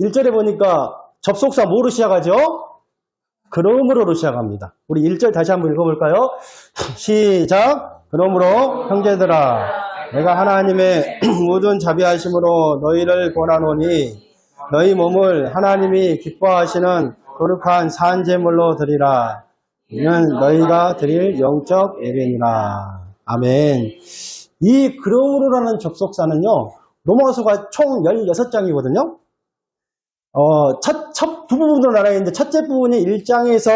1절에 보니까 접속사 뭐로 시작하죠? 그러므로로 시작합니다. 우리 1절 다시 한번 읽어볼까요? 시작! 그러므로 형제들아 내가 하나님의 모든 자비하심으로 너희를 권하노니 너희 몸을 하나님이 기뻐하시는 거룩한 산제물로 드리라. 이는 너희가 드릴 영적 예배니라. 아멘. 이 그러므로라는 접속사는요. 로마서가 총 16장이거든요. 첫 두 부분으로 나눠 있는데 첫째 부분이 1장에서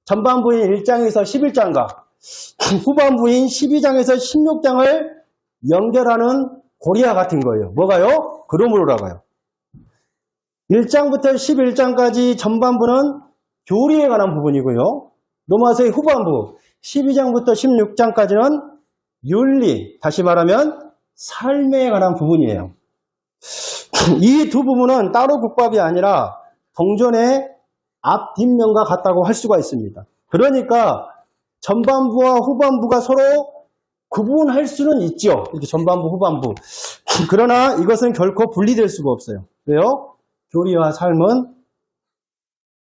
전반부인 1장에서 11장과 후반부인 12장에서 16장을 연결하는 고리와 같은 거예요. 뭐가요? 그러므로라고요. 1장부터 11장까지 전반부는 교리에 관한 부분이고요. 로마서의 후반부 12장부터 16장까지는 윤리, 다시 말하면 삶에 관한 부분이에요. 이 두 부분은 따로 국밥이 아니라 동전의 앞, 뒷면과 같다고 할 수가 있습니다. 그러니까 전반부와 후반부가 서로 구분할 수는 있죠. 이렇게 전반부, 후반부. 그러나 이것은 결코 분리될 수가 없어요. 왜요? 교리와 삶은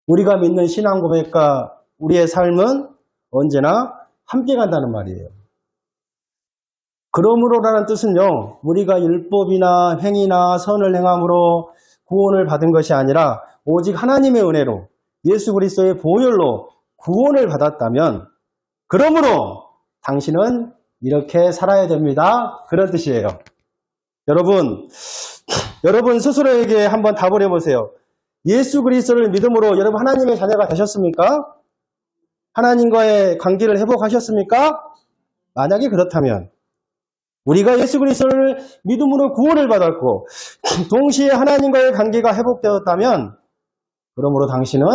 우리가 믿는 신앙 고백과 우리의 삶은 언제나 함께 간다는 말이에요. 그러므로라는 뜻은요, 우리가 율법이나 행위나 선을 행함으로 구원을 받은 것이 아니라 오직 하나님의 은혜로 예수 그리스도의 보혈로 구원을 받았다면 그러므로 당신은 이렇게 살아야 됩니다. 그런 뜻이에요. 여러분 스스로에게 한번 답을 해보세요. 예수 그리스도를 믿음으로 여러분 하나님의 자녀가 되셨습니까? 하나님과의 관계를 회복하셨습니까? 만약에 그렇다면 우리가 예수 그리스도를 믿음으로 구원을 받았고 동시에 하나님과의 관계가 회복되었다면 그러므로 당신은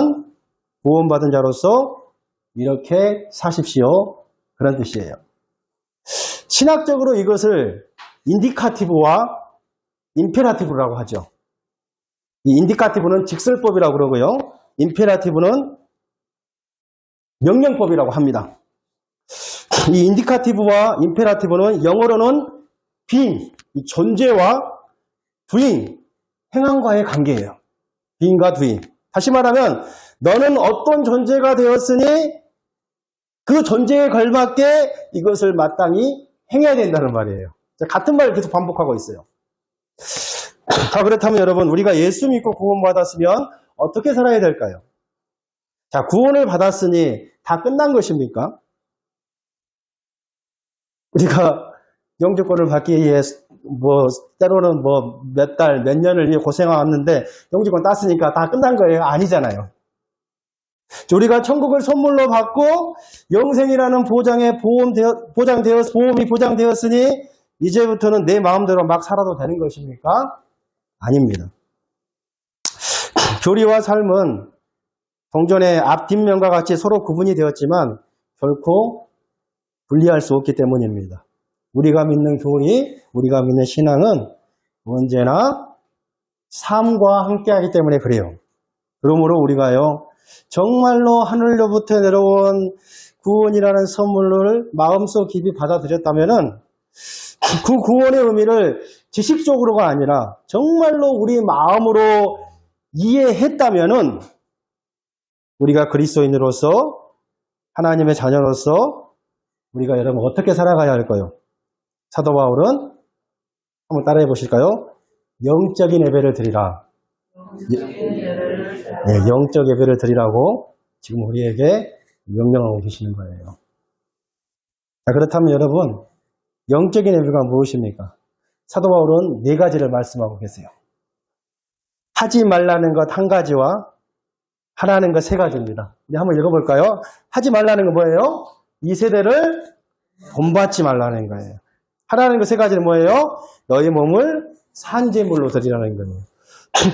구원받은 자로서 이렇게 사십시오. 그런 뜻이에요. 신학적으로 이것을 인디카티브와 임페라티브라고 하죠. 이 인디카티브는 직설법이라고 그러고요. 임페라티브는 명령법이라고 합니다. 이 인디카티브와 임페라티브는 영어로는 being, 존재와 doing, 행함과의 관계예요. being과 doing. 다시 말하면 너는 어떤 존재가 되었으니 그 존재에 걸맞게 이것을 마땅히 행해야 된다는 말이에요. 같은 말을 계속 반복하고 있어요. 자, 그렇다면 여러분 우리가 예수 믿고 구원받았으면 어떻게 살아야 될까요? 자, 구원을 받았으니 다 끝난 것입니까? 우리가 영주권을 받기 위해 때로는 몇 달, 몇 년을 위해 고생해왔는데 영주권 땄으니까 다 끝난 거예요? 아니잖아요. 우리가 천국을 선물로 받고 영생이라는 보험이 보장되었으니 이제부터는 내 마음대로 막 살아도 되는 것입니까? 아닙니다. 교리와 삶은 동전의 앞, 뒷면과 같이 서로 구분이 되었지만 결코 분리할 수 없기 때문입니다. 우리가 믿는 교리, 우리가 믿는 신앙은 언제나 삶과 함께하기 때문에 그래요. 그러므로 우리가요, 정말로 하늘로부터 내려온 구원이라는 선물을 마음속 깊이 받아들였다면은 그 구원의 의미를 지식적으로가 아니라 정말로 우리 마음으로 이해했다면은 우리가 그리스도인으로서 하나님의 자녀로서 우리가 여러분 어떻게 살아가야 할까요? 사도 바울은 한번 따라해 보실까요? 영적인 예배를 드리라. 네, 영적 예배를 드리라고 지금 우리에게 명령하고 계시는 거예요. 자, 그렇다면 여러분 영적인 예배가 무엇입니까? 사도 바울은 네 가지를 말씀하고 계세요. 하지 말라는 것 한 가지와 하라는 것 세 가지입니다. 이제 한번 읽어볼까요? 하지 말라는 건 뭐예요? 이 세대를 본받지 말라는 거예요. 하라는 것 세 가지는 뭐예요? 너희 몸을 산제물로 드리라는 거예요.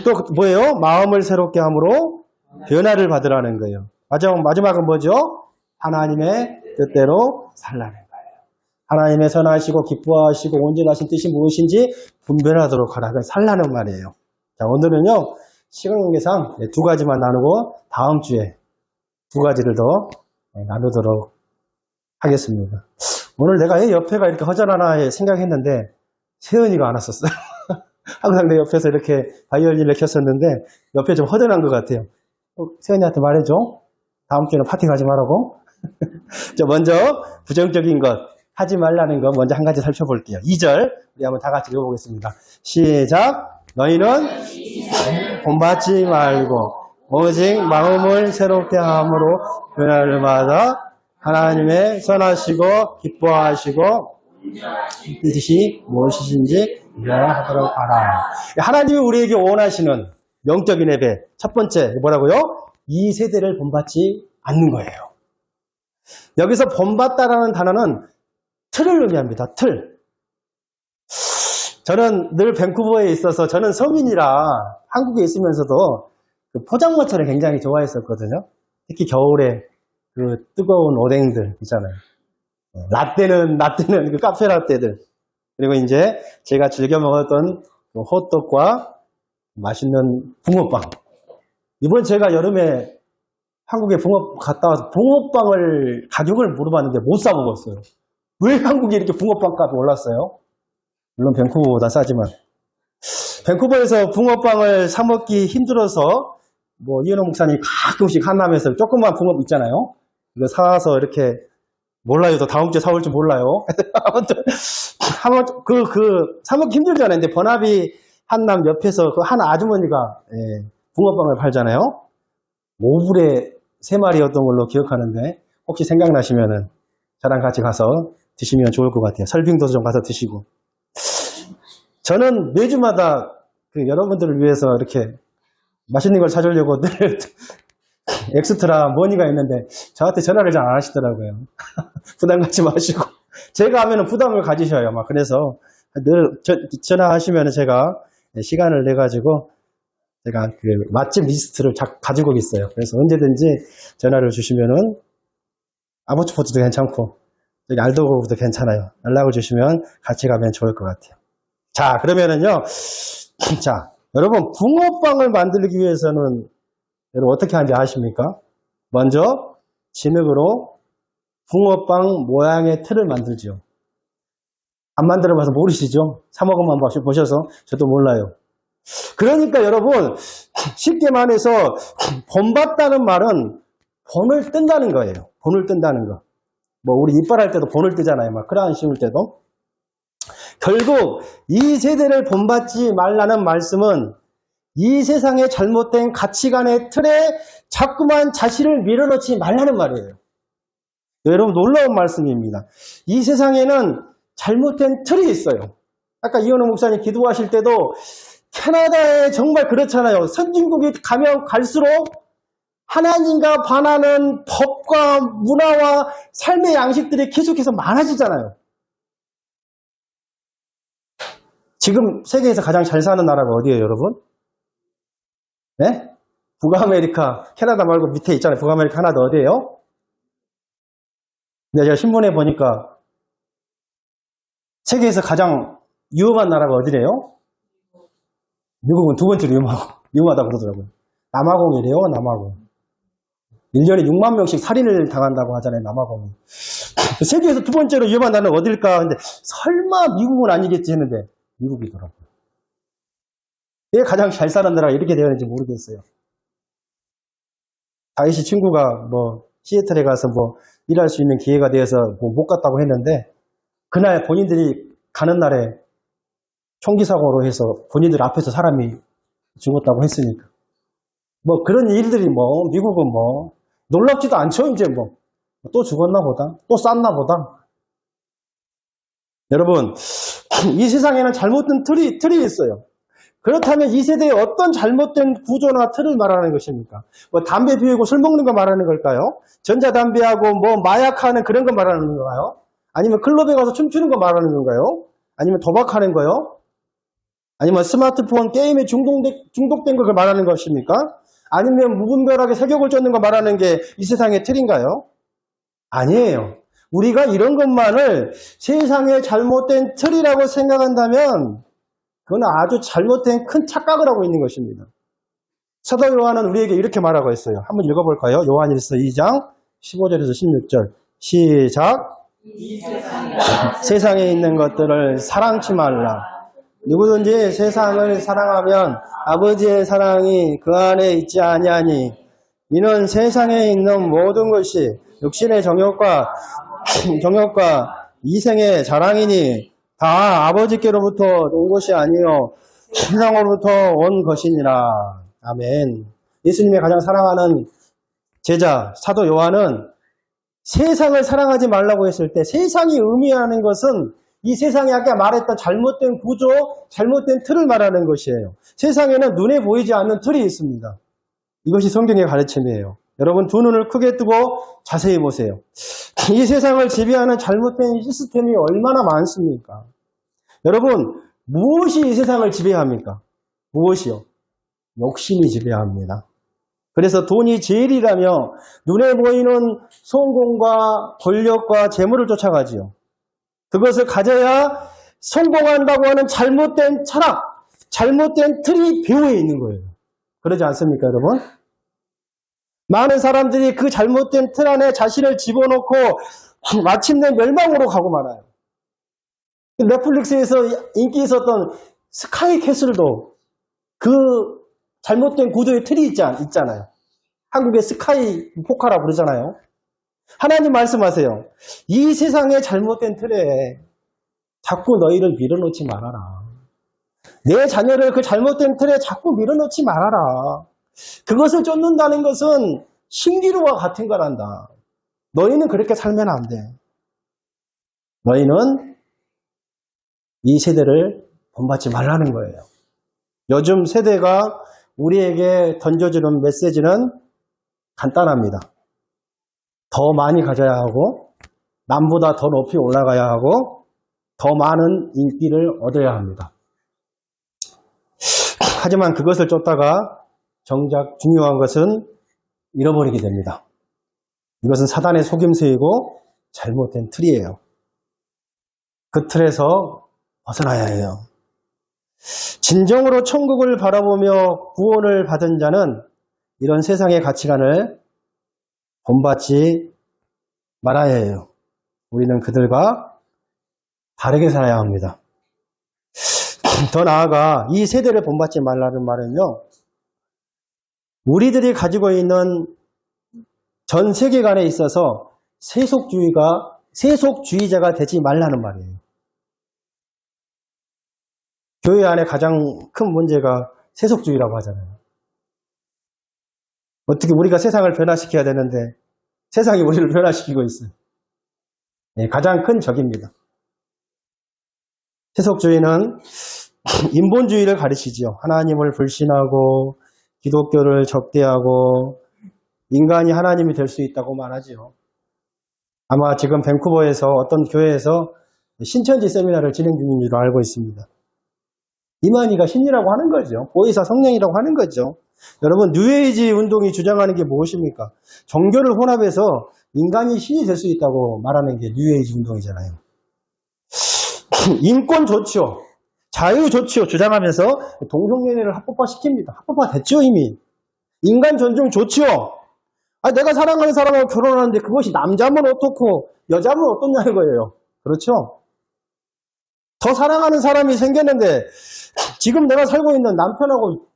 또 뭐예요? 마음을 새롭게 함으로 변화를 받으라는 거예요. 마지막은 뭐죠? 하나님의 뜻대로 살라는 거예요. 하나님의 선하시고 기뻐하시고 온전하신 뜻이 무엇인지 분별하도록 하라. 살라는 말이에요. 자, 오늘은요, 시간 관계상 두 가지만 나누고 다음 주에 두 가지를 더 나누도록 하겠습니다. 오늘 내가 옆에가 이렇게 허전하나 생각했는데 세연이가 안 왔었어요. 항상 내 옆에서 이렇게 바이올린을 켰었는데 옆에 좀 허전한 것 같아요. 세연이한테 말해줘. 다음 주에는 파티 가지 말라고. 자, 먼저 부정적인 것 하지 말라는 거 먼저 한 가지 살펴볼게요. 2절 우리 한번 다 같이 읽어보겠습니다. 시작. 너희는 본받지 말고 오직 마음을 새롭게 함으로 변화를마다 하나님의 선하시고 기뻐하시고 이 뜻이 무엇이신지 이해하도록 하라. 하나님이 우리에게 원하시는 영적인 예배 첫 번째 뭐라고요? 이 세대를 본받지 않는 거예요. 여기서 본받다라는 단어는 틀을 의미합니다. 틀. 저는 늘 밴쿠버에 있어서 저는 성인이라 한국에 있으면서도 그 포장마차를 굉장히 좋아했었거든요. 특히 겨울에 그 뜨거운 오뎅들 있잖아요. 라떼는 그 카페 라떼들. 그리고 이제 제가 즐겨 먹었던 그 호떡과 맛있는 붕어빵. 이번 제가 여름에 한국에 갔다 와서 붕어빵을 가격을 물어봤는데 못 사 먹었어요. 왜 한국에 이렇게 붕어빵 값이 올랐어요? 물론 밴쿠버보다 싸지만. 밴쿠버에서 붕어빵을 사 먹기 힘들어서 뭐 이현호 목사님 가끔씩 한남에서 조그만 붕어 있잖아요. 이거 사와서 이렇게 몰라요. 또 다음 주에 사올지 몰라요. 아무튼 사 먹기 힘들잖아요. 근데 번화비 한남 옆에서 그 한 아주머니가 붕어빵을 팔잖아요. 5불에 3마리였던 걸로 기억하는데 혹시 생각나시면은 저랑 같이 가서 드시면 좋을 것 같아요. 설빙도 좀 가서 드시고. 저는 매주마다 그 여러분들을 위해서 이렇게 맛있는 걸 사주려고 늘 엑스트라 머니가 있는데 저한테 전화를 잘 안 하시더라고요. 부담 갖지 마시고. 제가 하면은 부담을 가지셔요. 막 그래서 늘 전화하시면 제가 시간을 내가지고 제가 그 맛집 리스트를 가지고 있어요. 그래서 언제든지 전화를 주시면은 아보츠포트도 괜찮고 여기 알도고도 괜찮아요. 연락을 주시면 같이 가면 좋을 것 같아요. 자, 그러면은요. 자, 여러분 붕어빵을 만들기 위해서는 여러분 어떻게 하는지 아십니까? 먼저 진흙으로 붕어빵 모양의 틀을 만들죠. 안 만들어봐서 모르시죠? 사 먹어만 보셔서 저도 몰라요. 그러니까 여러분 쉽게 말해서 본받다는 말은 본을 뜬다는 거예요. 본을 뜬다는 거. 뭐 우리 이빨할 때도 본을 뜨잖아요. 막 크라운 씌울 때도. 결국 이 세대를 본받지 말라는 말씀은 이 세상의 잘못된 가치관의 틀에 자꾸만 자신을 밀어넣지 말라는 말이에요. 여러분 놀라운 말씀입니다. 이 세상에는 잘못된 틀이 있어요. 아까 이현우 목사님 기도하실 때도 캐나다에 정말 그렇잖아요. 선진국에 가면 갈수록 하나님과 반하는 법과 문화와 삶의 양식들이 계속해서 많아지잖아요. 지금 세계에서 가장 잘 사는 나라가 어디예요, 여러분? 네? 북아메리카, 캐나다 말고 밑에 있잖아요. 북아메리카 하나 더 어디예요? 근데 제가 신문에 보니까 세계에서 가장 위험한 나라가 어디래요? 미국은 두 번째로 위험하다고 그러더라고요. 남아공이래요, 남아공. 1년에 6만 명씩 살인을 당한다고 하잖아요, 남아공이. 세계에서 두 번째로 위험한 나라는 어딜까? 근데 설마 미국은 아니겠지 했는데 미국이더라고요. 왜 가장 잘 사는 나라가 이렇게 되었는지 모르겠어요. 다윗이 친구가 뭐 시애틀에 가서 뭐 일할 수 있는 기회가 되어서 뭐 못 갔다고 했는데 그날 본인들이 가는 날에 총기 사고로 해서 본인들 앞에서 사람이 죽었다고 했으니까 뭐 그런 일들이 뭐 미국은 뭐 놀랍지도 않죠. 이제 뭐 또 죽었나 보다, 또 쌌나 보다. 여러분 이 세상에는 잘못된 틀이 있어요. 그렇다면 이 세대에 어떤 잘못된 구조나 틀을 말하는 것입니까? 뭐 담배 피우고 술 먹는 거 말하는 걸까요? 전자담배하고 뭐 마약하는 그런 거 말하는 건가요? 아니면 클럽에 가서 춤추는 거 말하는 건가요? 아니면 도박하는 거요? 아니면 스마트폰 게임에 중독된 걸 말하는 것입니까? 아니면 무분별하게 색욕을 쫓는 거 말하는 게 이 세상의 틀인가요? 아니에요. 우리가 이런 것만을 세상의 잘못된 틀이라고 생각한다면 그건 아주 잘못된 큰 착각을 하고 있는 것입니다. 사도 요한은 우리에게 이렇게 말하고 있어요. 한번 읽어볼까요? 요한일서 2장 15절에서 16절 시작. 세상에 있는 것들을 사랑치 말라. 누구든지 세상을 사랑하면 아버지의 사랑이 그 안에 있지 아니하니 이는 세상에 있는 모든 것이 육신의 정욕과 이생의 자랑이니 다 아버지께로부터 온 것이 아니요 세상으로부터 온 것이니라. 아멘. 예수님의 가장 사랑하는 제자 사도 요한은 세상을 사랑하지 말라고 했을 때 세상이 의미하는 것은 이 세상이 아까 말했던 잘못된 구조, 잘못된 틀을 말하는 것이에요. 세상에는 눈에 보이지 않는 틀이 있습니다. 이것이 성경의 가르침이에요. 여러분 두 눈을 크게 뜨고 자세히 보세요. 이 세상을 지배하는 잘못된 시스템이 얼마나 많습니까? 여러분 무엇이 이 세상을 지배합니까? 무엇이요? 욕심이 지배합니다. 그래서 돈이 제일이라며 눈에 보이는 성공과 권력과 재물을 쫓아가지요. 그것을 가져야 성공한다고 하는 잘못된 철학, 잘못된 틀이 배후에 있는 거예요. 그러지 않습니까, 여러분? 많은 사람들이 그 잘못된 틀 안에 자신을 집어넣고 마침내 멸망으로 가고 말아요. 넷플릭스에서 인기 있었던 스카이캐슬도 그 잘못된 구조의 틀이 있잖아요. 한국의 스카이 포카라 부르잖아요. 하나님 말씀하세요. 이 세상의 잘못된 틀에 자꾸 너희를 밀어넣지 말아라. 내 자녀를 그 잘못된 틀에 자꾸 밀어넣지 말아라. 그것을 쫓는다는 것은 신기루와 같은 거란다. 너희는 그렇게 살면 안 돼. 너희는 이 세대를 본받지 말라는 거예요. 요즘 세대가 우리에게 던져주는 메시지는 간단합니다. 더 많이 가져야 하고 남보다 더 높이 올라가야 하고 더 많은 인기를 얻어야 합니다. 하지만 그것을 쫓다가 정작 중요한 것은 잃어버리게 됩니다. 이것은 사단의 속임수이고 잘못된 틀이에요. 그 틀에서 벗어나야 해요. 진정으로 천국을 바라보며 구원을 받은 자는 이런 세상의 가치관을 본받지 말아야 해요. 우리는 그들과 다르게 살아야 합니다. 더 나아가 이 세대를 본받지 말라는 말은요. 우리들이 가지고 있는 전 세계관에 있어서 세속주의자가 되지 말라는 말이에요. 교회 안에 가장 큰 문제가 세속주의라고 하잖아요. 어떻게 우리가 세상을 변화시켜야 되는데 세상이 우리를 변화시키고 있어요. 네, 가장 큰 적입니다. 세속주의는 인본주의를 가르치지요. 하나님을 불신하고 기독교를 적대하고 인간이 하나님이 될 수 있다고 말하지요. 아마 지금 밴쿠버에서 어떤 교회에서 신천지 세미나를 진행 중인 줄로 알고 있습니다. 이만희가 신이라고 하는 거죠. 보혜사 성령이라고 하는 거죠. 여러분 뉴에이지 운동이 주장하는 게 무엇입니까? 종교를 혼합해서 인간이 신이 될 수 있다고 말하는 게 뉴에이지 운동이잖아요. 인권 좋죠. 자유 좋죠. 주장하면서 동성연애를 합법화시킵니다. 합법화됐죠 이미. 인간 존중 좋죠. 내가 사랑하는 사람하고 결혼하는데 그것이 남자면 어떻고 여자면 어떻냐는 거예요. 그렇죠? 더 사랑하는 사람이 생겼는데 지금 내가 살고 있는 남편하고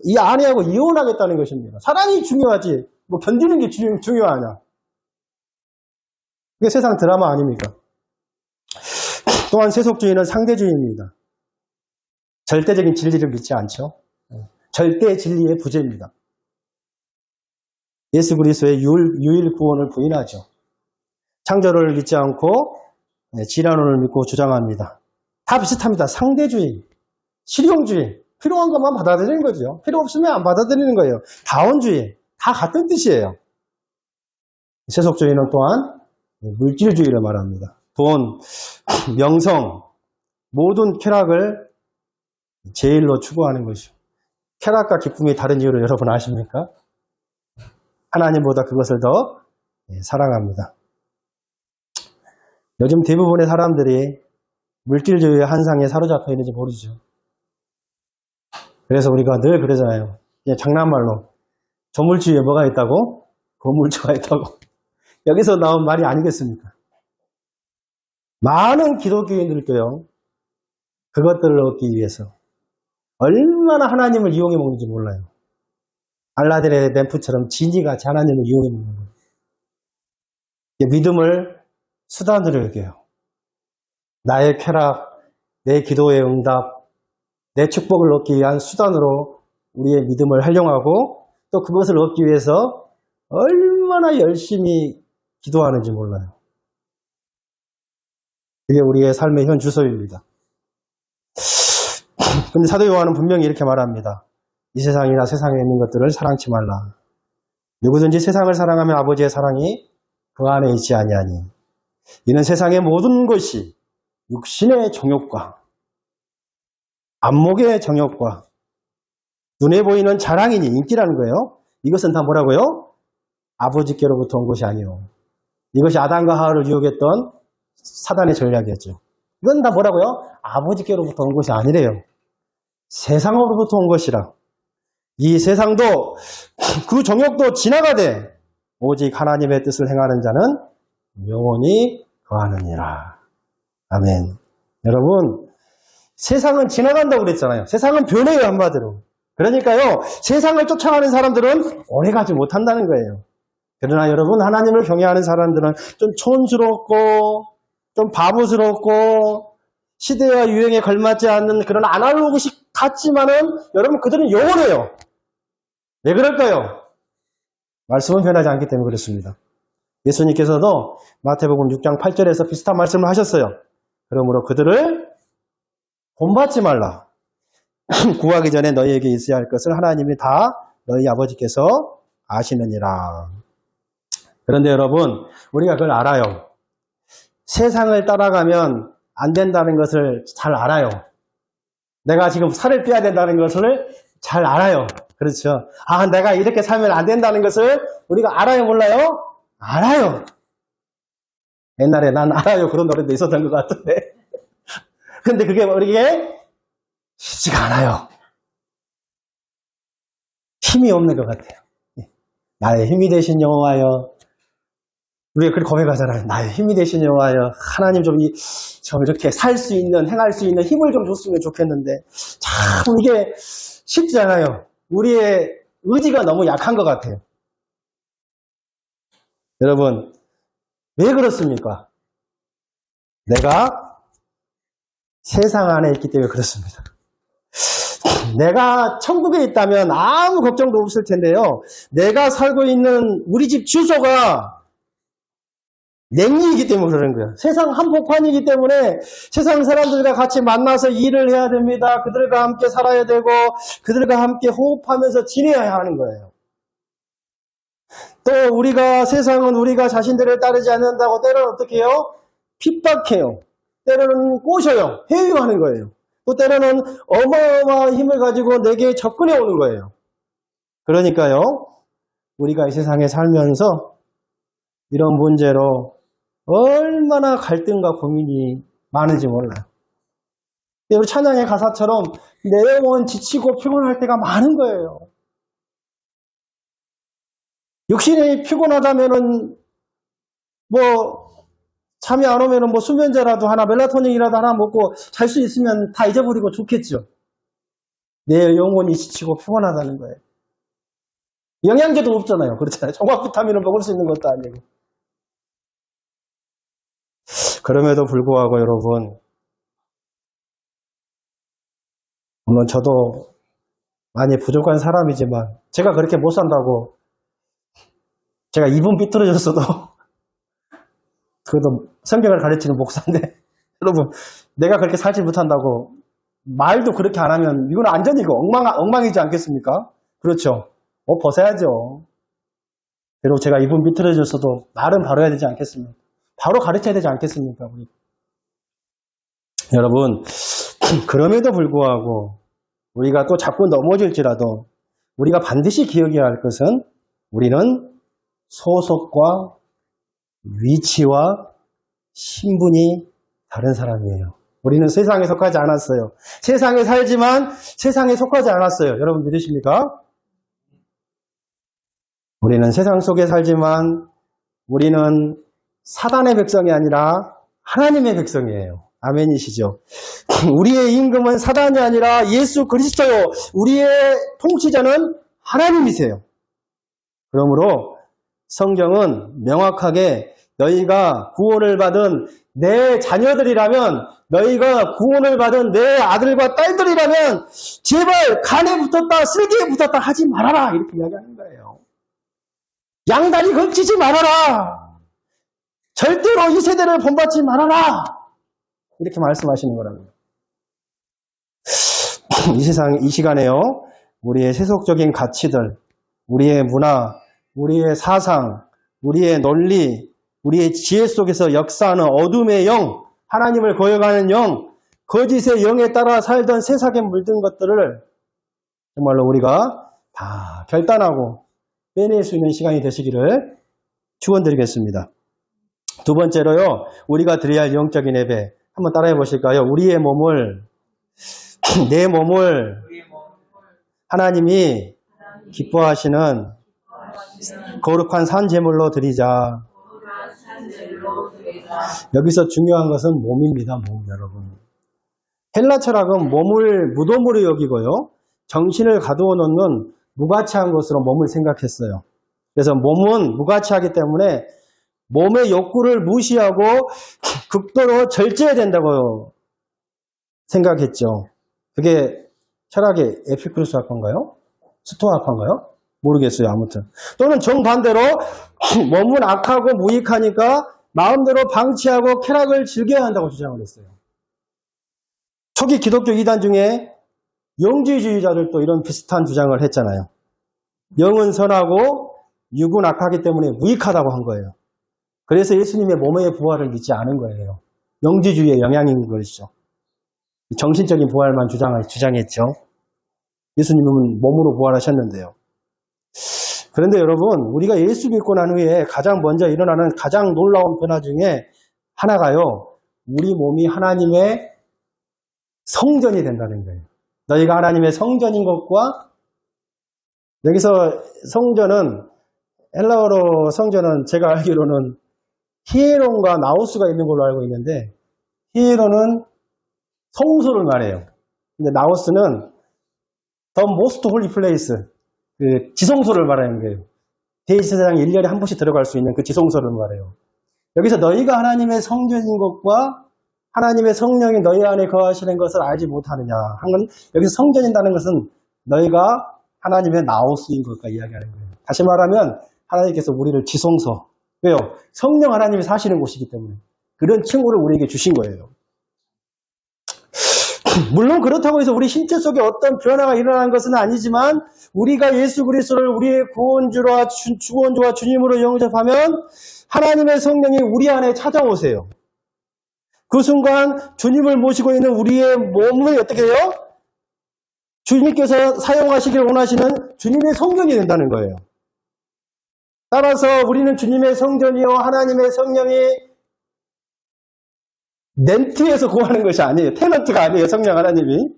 이 아내하고 이혼하겠다는 것입니다. 사랑이 중요하지 뭐 견디는 게 중요하냐. 그게 세상 드라마 아닙니까? 또한 세속주의는 상대주의입니다. 절대적인 진리를 믿지 않죠. 절대 진리의 부재입니다. 예수 그리스도의 유일 구원을 부인하죠. 창조를 믿지 않고 진화론을 믿고 주장합니다. 다 비슷합니다. 상대주의, 실용주의, 필요한 것만 받아들이는 거죠. 필요 없으면 안 받아들이는 거예요. 다원주의, 다 같은 뜻이에요. 세속주의는 또한 물질주의를 말합니다. 돈, 명성, 모든 쾌락을 제일로 추구하는 것이죠. 쾌락과 기쁨이 다른 이유를 여러분 아십니까? 하나님보다 그것을 더 사랑합니다. 요즘 대부분의 사람들이 물질주의의 한상에 사로잡혀 있는지 모르죠. 그래서 우리가 늘 그러잖아요. 그냥 장난말로 조물주의에 뭐가 있다고? 고물주가 있다고. 여기서 나온 말이 아니겠습니까? 많은 기독교인들께요. 그것들을 얻기 위해서 얼마나 하나님을 이용해 먹는지 몰라요. 알라딘의 램프처럼 진이같이 하나님을 이용해 먹는 거예요. 믿음을 수단으로 여겨요. 나의 쾌락, 내 기도의 응답, 내 축복을 얻기 위한 수단으로 우리의 믿음을 활용하고 또 그것을 얻기 위해서 얼마나 열심히 기도하는지 몰라요. 그게 우리의 삶의 현 주소입니다. 근데 사도 요한은 분명히 이렇게 말합니다. 이 세상이나 세상에 있는 것들을 사랑치 말라. 누구든지 세상을 사랑하면 아버지의 사랑이 그 안에 있지 아니하니. 이는 세상의 모든 것이 육신의 정욕과 안목의 정욕과 눈에 보이는 자랑이니 인기라는 거예요. 이것은 다 뭐라고요? 아버지께로부터 온 것이 아니요. 이것이 아담과 하와를 유혹했던 사단의 전략이었죠. 이건 다 뭐라고요? 아버지께로부터 온 것이 아니래요. 세상으로부터 온 것이라. 이 세상도 그 정욕도 지나가되 오직 하나님의 뜻을 행하는 자는 영원히 거하느니라. 아멘. 여러분, 세상은 지나간다고 그랬잖아요. 세상은 변해요, 한마디로. 그러니까요, 세상을 쫓아가는 사람들은 오래가지 못한다는 거예요. 그러나 여러분, 하나님을 경외하는 사람들은 좀 촌스럽고 좀 바보스럽고 시대와 유행에 걸맞지 않는 그런 아날로그식 같지만은 여러분 그들은 영원해요. 왜 그럴까요? 말씀은 변하지 않기 때문에 그렇습니다. 예수님께서도 마태복음 6장 8절에서 비슷한 말씀을 하셨어요. 그러므로 그들을 본받지 말라. 구하기 전에 너희에게 있어야 할 것을 하나님이 다 너희 아버지께서 아시느니라. 그런데 여러분, 우리가 그걸 알아요. 세상을 따라가면 안 된다는 것을 잘 알아요. 내가 지금 살을 빼야 된다는 것을 잘 알아요. 그렇죠. 아, 내가 이렇게 살면 안 된다는 것을 우리가 알아요, 몰라요? 알아요. 옛날에 난 알아요. 그런 노래도 있었던 것 같은데. 근데 그게 우리에게 쉽지가 않아요. 힘이 없는 것 같아요. 나의 힘이 되신 여호와여. 우리가 그렇게 고백하잖아요. 나의 힘이 되신 여호와여. 하나님 좀 이렇게 살 수 있는, 행할 수 있는 힘을 좀 줬으면 좋겠는데 참 이게 쉽지 않아요. 우리의 의지가 너무 약한 것 같아요. 여러분, 왜 그렇습니까? 내가 세상 안에 있기 때문에 그렇습니다. 내가 천국에 있다면 아무 걱정도 없을 텐데요. 내가 살고 있는 우리 집 주소가 냉리이기 때문에 그러는 거예요. 세상 한복판이기 때문에 세상 사람들과 같이 만나서 일을 해야 됩니다. 그들과 함께 살아야 되고 그들과 함께 호흡하면서 지내야 하는 거예요. 또 우리가 세상은 우리가 자신들을 따르지 않는다고 때로는 어떻게 해요? 핍박해요. 때로는 꼬셔요. 회유하는 거예요. 또 때로는 어마어마한 힘을 가지고 내게 접근해 오는 거예요. 그러니까요, 우리가 이 세상에 살면서 이런 문제로 얼마나 갈등과 고민이 많은지 몰라요. 우리 찬양의 가사처럼 내 영혼 지치고 피곤할 때가 많은 거예요. 육신이 피곤하다면은 잠이 안 오면은 수면제라도 하나, 멜라토닌이라도 하나 먹고 잘 수 있으면 다 잊어버리고 좋겠죠. 내 영혼이 지치고 피곤하다는 거예요. 영양제도 없잖아요. 그렇잖아요. 종합 비타민을 먹을 수 있는 것도 아니고. 그럼에도 불구하고 여러분, 물론 저도 많이 부족한 사람이지만 제가 그렇게 못 산다고 제가 입은 삐뚤어졌어도 그래도 성경을 가르치는 목사인데 여러분, 내가 그렇게 살지 못한다고 말도 그렇게 안 하면 이건 완전이고 엉망이지 않겠습니까? 그렇죠. 벗어야죠. 그리고 제가 입은 삐뚤어졌어도 말은 바로 해야 되지 않겠습니까? 바로 가르쳐야 되지 않겠습니까? 우리. 여러분, 그럼에도 불구하고 우리가 또 자꾸 넘어질지라도 우리가 반드시 기억해야 할 것은 우리는 소속과 위치와 신분이 다른 사람이에요. 우리는 세상에 속하지 않았어요. 세상에 살지만 세상에 속하지 않았어요. 여러분 믿으십니까? 우리는 세상 속에 살지만 우리는 사단의 백성이 아니라 하나님의 백성이에요. 아멘이시죠? 우리의 임금은 사단이 아니라 예수 그리스도요. 우리의 통치자는 하나님이세요. 그러므로 성경은 명확하게 너희가 구원을 받은 내 자녀들이라면, 너희가 구원을 받은 내 아들과 딸들이라면 제발 간에 붙었다, 쓸개에 붙었다 하지 말아라, 이렇게 이야기하는 거예요. 양다리 걸치지 말아라. 절대로 이 세대를 본받지 말아라. 이렇게 말씀하시는 거라고요. 이 세상, 이 시간에요, 우리의 세속적인 가치들, 우리의 문화, 우리의 사상, 우리의 논리, 우리의 지혜 속에서 역사하는 어둠의 영, 하나님을 거역하는 영, 거짓의 영에 따라 살던 세상에 물든 것들을 정말로 우리가 다 결단하고 빼낼 수 있는 시간이 되시기를 축원드리겠습니다. 두 번째로요, 우리가 드려야 할 영적인 예배 한번 따라해 보실까요? 우리의 몸을, 내 몸을 하나님이 기뻐하시는 거룩한 산제물로 드리자. 여기서 중요한 것은 몸입니다. 몸, 여러분. 헬라 철학은 몸을 무덤으로 여기고요, 정신을 가두어 놓는 무가치한 것으로 몸을 생각했어요. 그래서 몸은 무가치하기 때문에 몸의 욕구를 무시하고 극도로 절제해야 된다고 생각했죠. 그게 철학의 에피쿠로스 학파인가요? 스토아 학파인가요? 모르겠어요. 아무튼. 또는 정반대로 몸은 악하고 무익하니까 마음대로 방치하고 쾌락을 즐겨야 한다고 주장을 했어요. 초기 기독교 이단 중에 영지주의자들도 이런 비슷한 주장을 했잖아요. 영은 선하고 육은 악하기 때문에 무익하다고 한 거예요. 그래서 예수님의 몸의 부활을 믿지 않은 거예요. 영지주의의 영향인 것이죠. 정신적인 부활만 주장했죠. 예수님은 몸으로 부활하셨는데요. 그런데 여러분, 우리가 예수 믿고 난 후에 가장 먼저 일어나는 가장 놀라운 변화 중에 하나가요, 우리 몸이 하나님의 성전이 된다는 거예요. 너희가 하나님의 성전인 것과, 여기서 성전은, 헬라어로 성전은 제가 알기로는 히에론과 나우스가 있는 걸로 알고 있는데, 히에론은 성소를 말해요. 근데 나우스는 The Most Holy Place, 그 지성소를 말하는 거예요. 대제사장이 1년에 한 번씩 들어갈 수 있는 그 지성소를 말해요. 여기서 너희가 하나님의 성전인 것과 하나님의 성령이 너희 안에 거하시는 것을 알지 못하느냐 한 건, 여기서 성전인다는 것은 너희가 하나님의 나우스인 것과 이야기하는 거예요. 다시 말하면 하나님께서 우리를 지성소, 왜요? 성령 하나님이 사시는 곳이기 때문에 그런 칭호를 우리에게 주신 거예요. 물론 그렇다고 해서 우리 신체 속에 어떤 변화가 일어나는 것은 아니지만, 우리가 예수 그리스도를 우리의 구원주와 주님으로 영접하면 하나님의 성령이 우리 안에 찾아오세요. 그 순간 주님을 모시고 있는 우리의 몸을 어떻게 해요? 주님께서 사용하시길 원하시는 주님의 성전이 된다는 거예요. 따라서 우리는 주님의 성전이요, 하나님의 성령이 렌트에서 구하는 것이 아니에요. 테넌트가 아니에요. 성령 하나님이.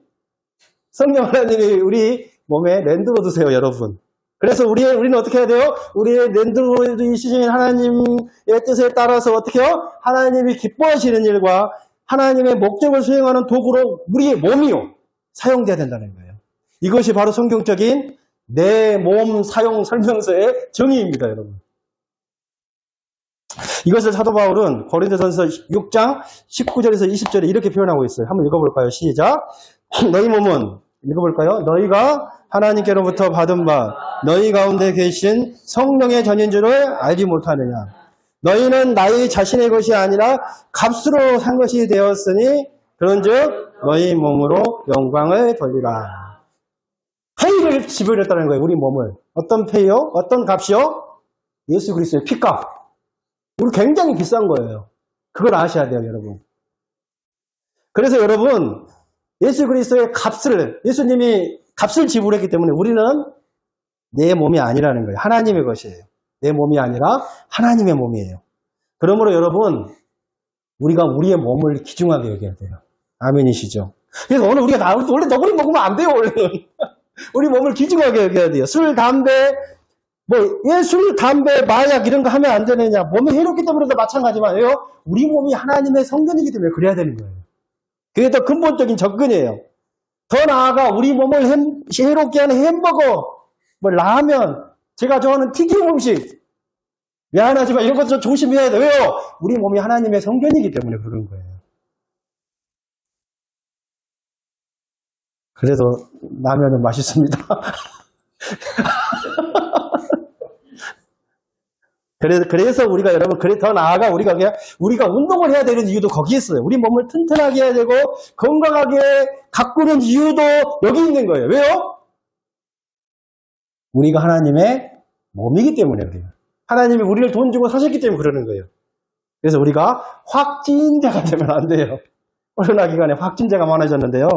성령 하나님이 우리 몸에 랜드로 두세요, 여러분. 그래서 우리는 어떻게 해야 돼요? 우리의 랜드로이시신 하나님의 뜻에 따라서 어떻게 해요? 하나님이 기뻐하시는 일과 하나님의 목적을 수행하는 도구로 우리의 몸이요, 사용돼야 된다는 거예요. 이것이 바로 성경적인 내 몸 사용 설명서의 정의입니다, 여러분. 이것을 사도 바울은 고린도전서 6장 19절에서 20절에 이렇게 표현하고 있어요. 한번 읽어볼까요? 시작. 너희 몸은, 읽어볼까요? 너희가 하나님께로부터 받은 바 너희 가운데 계신 성령의 전인 줄을 알지 못하느냐. 너희는 나의 자신의 것이 아니라 값으로 산 것이 되었으니 그런즉 너희 몸으로 영광을 돌리라. 페이를 지불했다는 거예요. 우리 몸을. 어떤 페이요? 어떤 값이요? 예수 그리스도의 피값. 우리 굉장히 비싼 거예요. 그걸 아셔야 돼요, 여러분. 그래서 여러분, 예수 그리스도의 값을, 예수님이 값을 지불했기 때문에 우리는 내 몸이 아니라는 거예요. 하나님의 것이에요. 내 몸이 아니라 하나님의 몸이에요. 그러므로 여러분, 우리가 우리의 몸을 귀중하게 여겨야 돼요. 아멘이시죠? 그래서 오늘 우리가 원래 너구리 먹으면 안 돼요, 원래는. 우리 몸을 귀중하게 여겨야 돼요. 술, 담배, 술, 담배, 마약 이런 거 하면 안 되느냐. 몸에 해롭기 때문에도 마찬가지만, 우리 몸이 하나님의 성전이기 때문에 그래야 되는 거예요. 그게 더 근본적인 접근이에요. 더 나아가 우리 몸을 해롭게 하는 햄버거, 뭐 라면, 제가 좋아하는 튀김 음식, 미안하지만 이런 것도 조심해야 돼요. 왜요? 우리 몸이 하나님의 성전이기 때문에 그런 거예요. 그래도 라면은 맛있습니다. 그래서 우리가 여러분, 더 나아가 우리가 운동을 해야 되는 이유도 거기에 있어요. 우리 몸을 튼튼하게 해야 되고 건강하게 가꾸는 이유도 여기 있는 거예요. 왜요? 우리가 하나님의 몸이기 때문에 그래요. 하나님이 우리를 돈 주고 사셨기 때문에 그러는 거예요. 그래서 우리가 확진자가 되면 안 돼요. 코로나 기간에 확진자가 많아졌는데요.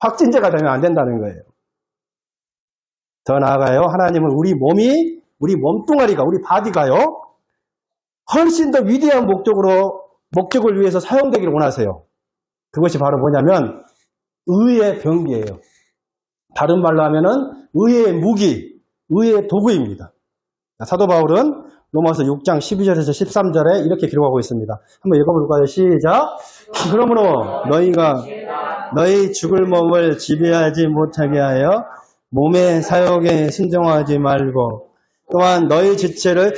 확진자가 되면 안 된다는 거예요. 더 나아가요. 하나님은 우리 몸이, 우리 몸뚱아리가, 우리 바디가요, 훨씬 더 위대한 목적을 위해서 사용되기를 원하세요. 그것이 바로 뭐냐면, 의의 병기예요. 다른 말로 하면은, 의의 무기, 의의 도구입니다. 사도 바울은 로마서 6장 12절에서 13절에 이렇게 기록하고 있습니다. 한번 읽어볼까요? 시작. 그러므로 너희가 너희 죽을 몸을 지배하지 못하게 하여 몸의 사욕에 순종하지 말고, 또한 너희 지체를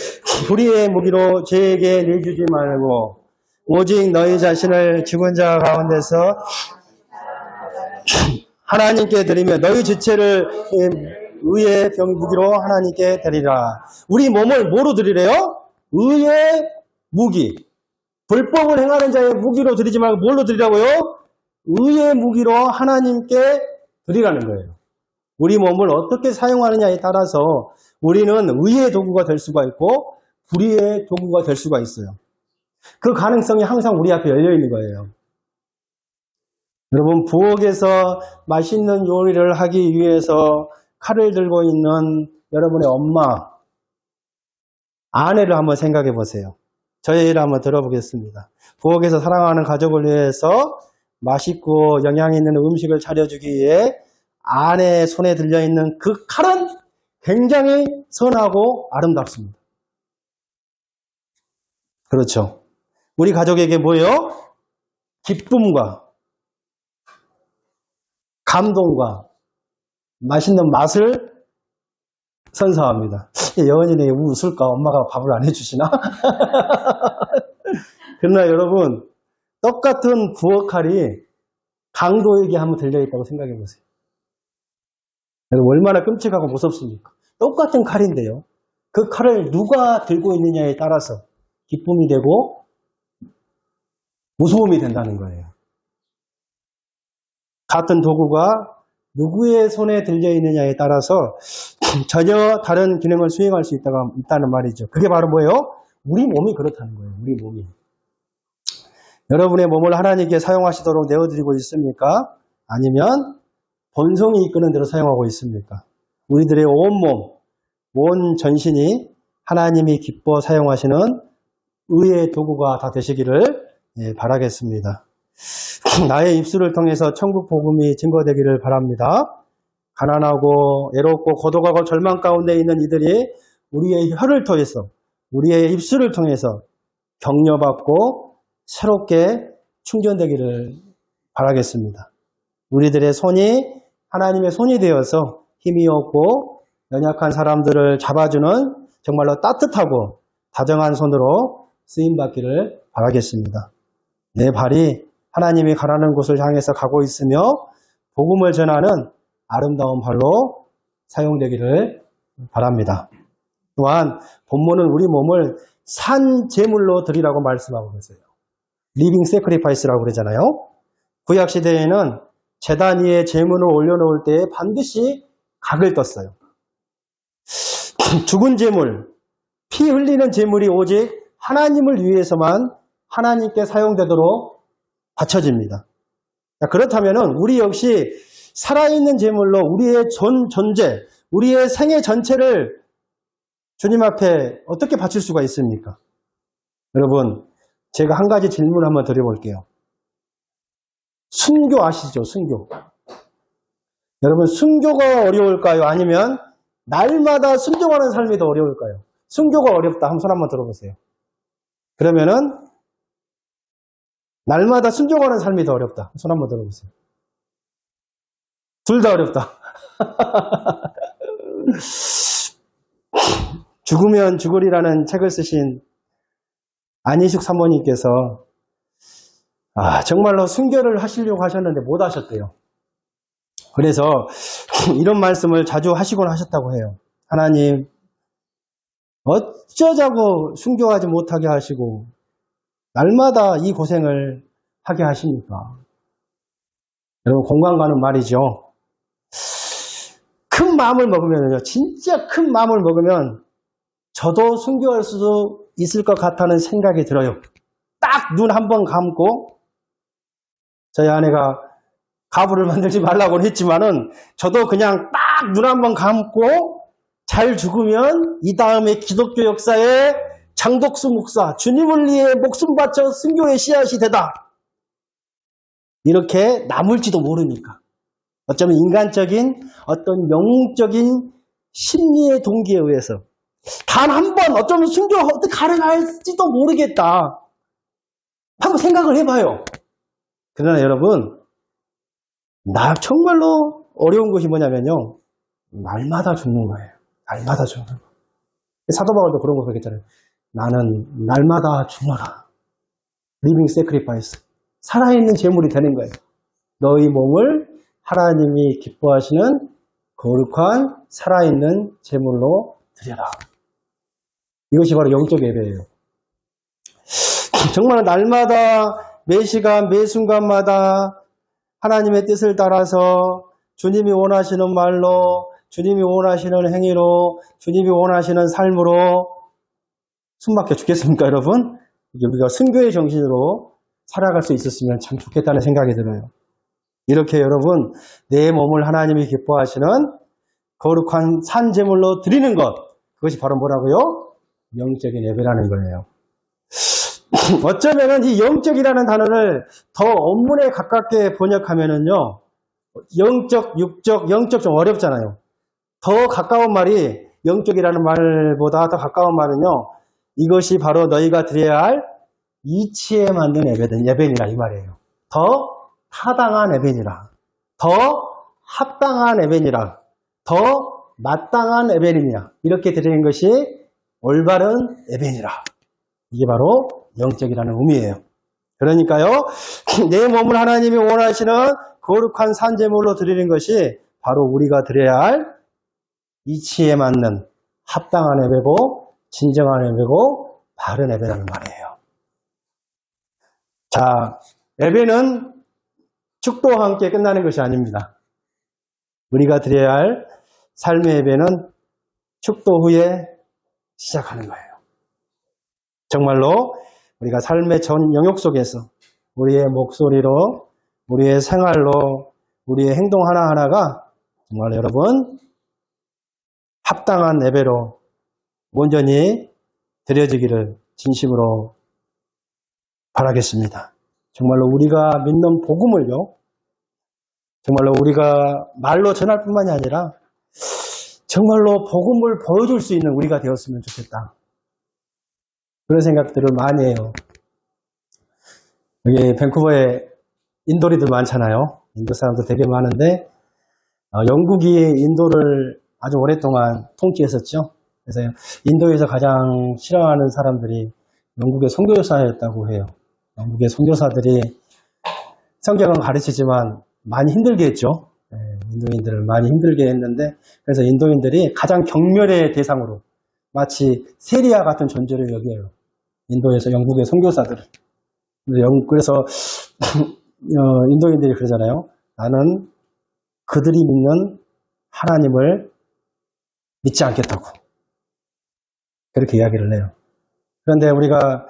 불의의 무기로 죄에게 내주지 말고, 오직 너희 자신을 죽은 자 가운데서 하나님께 드리며 너희 지체를 의의 무기로 하나님께 드리라. 우리 몸을 뭐로 드리래요? 의의 무기. 불법을 행하는 자의 무기로 드리지 말고 뭘로 드리라고요? 의의 무기로 하나님께 드리라는 거예요. 우리 몸을 어떻게 사용하느냐에 따라서 우리는 의의 도구가 될 수가 있고 불의의 도구가 될 수가 있어요. 그 가능성이 항상 우리 앞에 열려 있는 거예요. 여러분, 부엌에서 맛있는 요리를 하기 위해서 칼을 들고 있는 여러분의 엄마, 아내를 한번 생각해 보세요. 저의 일을 한번 들어보겠습니다. 부엌에서 사랑하는 가족을 위해서 맛있고 영양 있는 음식을 차려주기 위해 아내의 손에 들려있는 그 칼은 굉장히 선하고 아름답습니다. 그렇죠. 우리 가족에게 뭐예요? 기쁨과 감동과 맛있는 맛을 선사합니다. 여원이네 웃을까? 엄마가 밥을 안 해주시나? 그러나 여러분, 똑같은 부엌칼이 강도에게 한번 들려있다고 생각해 보세요. 여러분, 얼마나 끔찍하고 무섭습니까? 똑같은 칼인데요. 그 칼을 누가 들고 있느냐에 따라서 기쁨이 되고 무서움이 된다는 거예요. 같은 도구가 누구의 손에 들려있느냐에 따라서 전혀 다른 기능을 수행할 수 있다는 말이죠. 그게 바로 뭐예요? 우리 몸이 그렇다는 거예요. 우리 몸이. 여러분의 몸을 하나님께 사용하시도록 내어드리고 있습니까? 아니면 본성이 이끄는 대로 사용하고 있습니까? 우리들의 온몸, 온 전신이 하나님이 기뻐 사용하시는 의의 도구가 다 되시기를 바라겠습니다. 나의 입술을 통해서 천국 복음이 증거되기를 바랍니다. 가난하고 애롭고 고독하고 절망 가운데 있는 이들이 우리의 혀를 통해서, 우리의 입술을 통해서 격려받고 새롭게 충전되기를 바라겠습니다. 우리들의 손이 하나님의 손이 되어서 힘이 없고 연약한 사람들을 잡아주는 정말로 따뜻하고 다정한 손으로 쓰임받기를 바라겠습니다. 내 발이 하나님이 가라는 곳을 향해서 가고 있으며 복음을 전하는 아름다운 발로 사용되기를 바랍니다. 또한 본문은 우리 몸을 산 제물로 드리라고 말씀하고 있어요. 리빙 세크리파이스라고 그러잖아요. 구약시대에는 제단 위에 제물을 올려놓을 때 반드시 각을 떴어요. 죽은 제물, 피 흘리는 제물이 오직 하나님을 위해서만 하나님께 사용되도록 바쳐집니다. 그렇다면 우리 역시 살아있는 제물로 우리의 존재, 우리의 생애 전체를 주님 앞에 어떻게 바칠 수가 있습니까? 여러분, 제가 한 가지 질문을 한번 드려볼게요. 순교 아시죠? 순교. 여러분, 순교가 어려울까요? 아니면 날마다 순종하는 삶이 더 어려울까요? 순교가 어렵다. 한번 손 한번 들어보세요. 그러면은 날마다 순종하는 삶이 더 어렵다. 손 한번 들어보세요. 둘 다 어렵다. 죽으면 죽으리라는 책을 쓰신 안희숙 사모님께서 정말로 순교를 하시려고 하셨는데 못 하셨대요. 그래서 이런 말씀을 자주 하시곤 하셨다고 해요. 하나님, 어쩌자고 순교하지 못하게 하시고 날마다 이 고생을 하게 하십니까? 여러분, 공감 가는 말이죠. 큰 마음을 먹으면요, 진짜 큰 마음을 먹으면 저도 순교할 수도 있을 것 같다는 생각이 들어요. 딱 눈 한 번 감고, 저희 아내가 가부를 만들지 말라고는 했지만은 저도 그냥 딱 눈 한 번 감고 잘 죽으면 이 다음에 기독교 역사에 장덕수 목사, 주님을 위해 목숨 바쳐 순교의 씨앗이 되다. 이렇게 남을지도 모르니까. 어쩌면 인간적인 어떤 영적인 심리의 동기에 의해서 단 한 번 어쩌면 순교가 어떻게 가능할지도 모르겠다. 한번 생각을 해봐요. 그러나 여러분, 정말로 어려운 것이 뭐냐면요. 날마다 죽는 거예요. 날마다 죽는 거. 사도 바울도 그런 거 그랬잖아요. 나는 날마다 죽어라. 리빙 세크리파이스. 살아있는 제물이 되는 거예요. 너희 몸을 하나님이 기뻐하시는 거룩한 살아있는 제물로 드려라. 이것이 바로 영적 예배예요. 정말 날마다 매 시간 매 순간마다 하나님의 뜻을 따라서 주님이 원하시는 말로, 주님이 원하시는 행위로, 주님이 원하시는 삶으로 숨막혀 죽겠습니까, 여러분? 우리가 순교의 정신으로 살아갈 수 있었으면 참 좋겠다는 생각이 들어요. 이렇게 여러분, 내 몸을 하나님이 기뻐하시는 거룩한 산제물로 드리는 것, 그것이 바로 뭐라고요? 영적인 예배라는 거예요. 어쩌면은 이 영적이라는 단어를 더 원문에 가깝게 번역하면은요, 영적, 육적, 영적 좀 어렵잖아요. 더 가까운 말이, 영적이라는 말보다 더 가까운 말은요, 이것이 바로 너희가 드려야 할 이치에 맞는 예배니라 이 말이에요. 더 타당한 예배니라, 더 합당한 예배니라, 더 마땅한 예배니라, 이렇게 드리는 것이 올바른 예배니라. 이게 바로 영적이라는 의미예요. 그러니까요, 내 몸을 하나님이 원하시는 거룩한 산제물로 드리는 것이 바로 우리가 드려야 할 이치에 맞는 합당한 예배고 진정한 예배고 바른 예배라는 말이에요. 자, 예배는 축도와 함께 끝나는 것이 아닙니다. 우리가 드려야 할 삶의 예배는 축도 후에 시작하는 거예요. 정말로 우리가 삶의 전 영역 속에서 우리의 목소리로, 우리의 생활로, 우리의 행동 하나하나가 정말 여러분 합당한 예배로 온전히 드려지기를 진심으로 바라겠습니다. 정말로 우리가 믿는 복음을요, 정말로 우리가 말로 전할 뿐만이 아니라 정말로 복음을 보여줄 수 있는 우리가 되었으면 좋겠다. 그런 생각들을 많이 해요. 여기 밴쿠버에 인도리들 많잖아요. 인도 사람도 되게 많은데 영국이 인도를 아주 오랫동안 통치했었죠. 그래서 인도에서 가장 싫어하는 사람들이 영국의 선교사였다고 해요. 영국의 선교사들이 성경은 가르치지만 많이 힘들게 했죠. 인도인들을 많이 힘들게 했는데, 그래서 인도인들이 가장 경멸의 대상으로 마치 세리아 같은 존재를 여겨요. 인도에서 영국의 선교사들을. 그래서 인도인들이 그러잖아요. 나는 그들이 믿는 하나님을 믿지 않겠다고. 그렇게 이야기를 해요. 그런데 우리가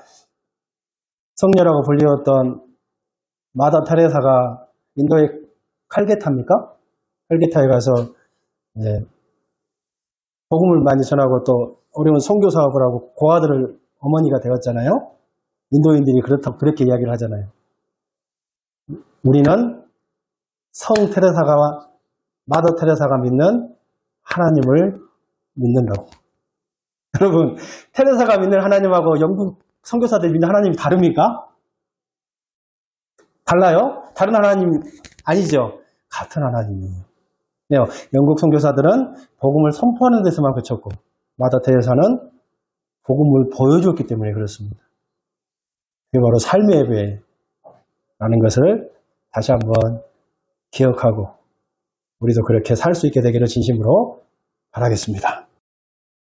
성녀라고 불리웠던 마더 테레사가 인도의 칼게타입니까? 칼게타에 가서 이제 복음을 많이 전하고 또 어려운 선교 사업을 하고 고아들을 어머니가 되었잖아요. 인도인들이 그렇다고 그렇게 이야기를 하잖아요. 우리는 성 테레사가, 마더 테레사가 믿는 하나님을 믿는다고. 여러분, 테레사가 믿는 하나님하고 영국 선교사들이 믿는 하나님이 다릅니까? 달라요? 다른 하나님 아니죠? 같은 하나님이에요. 네, 영국 선교사들은 복음을 선포하는 데서만 그쳤고 마다 테레사는 복음을 보여줬기 때문에 그렇습니다. 그게 바로 삶의 예배라는 것을 다시 한번 기억하고 우리도 그렇게 살 수 있게 되기를 진심으로 바라겠습니다.